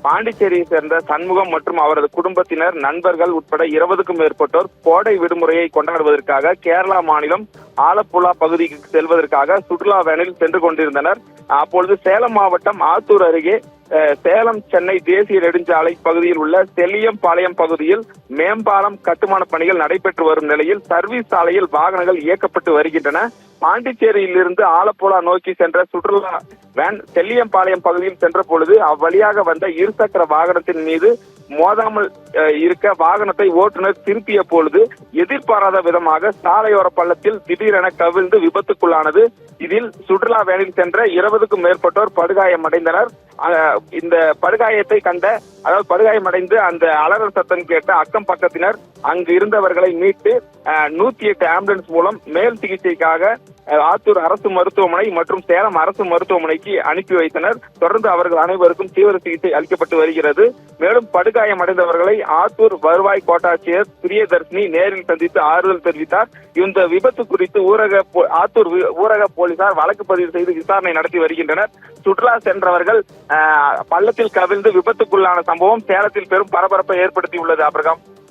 பாண்டிச்சேரியை சேர்ந்த சண்முகம் மற்றும் அவரது குடும்பத்தினர், நண்பர்கள் உட்பட 20க்கும் மேற்பட்டோர் கோடை விடுமுறையை கொண்டாடுவதற்காக கேரளா மாநிலம் ஆலப்புழா பகுதிக்கு செல்வதற்காக சுற்றுலா வேனில் சென்று கொண்டிருந்தனர். அப்பொழுது சேலம் மாவட்டம் ஆத்தூர் அருகே சேலம் சென்னை தேசிய நெடுஞ்சாலை பகுதியில் உள்ள செல்லியம்பாளையம் பகுதியில் மேம்பாலம் கட்டுமான பணிகள் நடைபெற்று வரும் நிலையில் சர்வீஸ் சாலையில் வாகனங்கள் இயக்கப்பட்டு வருகின்றன. பாண்டிச்சேரியிலிருந்து ஆலப்புழா நோக்கி சென்ற சுற்றுலா வேன் செல்லியம்பாளையம் பகுதியில் சென்ற பொழுது அவ்வழியாக வந்த இருசக்கர வாகனத்தின் மீது மோதாமல் இருக்க வாகனத்தை ஓட்டுநர் திருப்பிய பொழுது எதிர்பாராத விதமாக சாலையோர பள்ளத்தில் திடீரென கவிழ்ந்து விபத்துக்குள்ளானது. இதில் சுற்றுலா வேனில் சென்ற 20க்கும் மேற்பட்டோர் படுகாயமடைந்தனர். இந்த படுகாயத்தை கண்ட படுகாயமடைந்து அந்த அலறல் சத்தம் கேட்ட அக்கம் பக்கத்தினர் அங்கு இருந்தவர்களை மீட்டு 108 ஆம்புலன்ஸ் மூலம் மேல் சிகிச்சைக்காக ஆத்தூர் அரசு மருத்துவமனை மற்றும் சேலம் அரசு மருத்துவமனைக்கு அனுப்பி வைத்தனர். தொடர்ந்து அவர்கள் அனைவருக்கும் தீவிர சிகிச்சை அளிக்கப்பட்டு வருகிறது. மேலும் படுகாயமடைந்தவர்களை ஆத்தூர் வருவாய் கோட்டாட்சியர் பிரியதர்ஷினி நேரில் சந்தித்து ஆறுதல் தெரிவித்தார். இந்த விபத்து குறித்து ஆத்தூர் ஊரக போலீசார் வழக்கு பதிவு செய்து விசாரணை நடத்தி வருகின்றனர். சுற்றுலா சென்றவர்கள் பள்ளத்தில் கவிழ்ந்து விபத்துக்குள்ளான சம்பவம் சேலத்தில் பெரும் பரபரப்பை ஏற்படுத்தியுள்ளது. அபிரகாம்.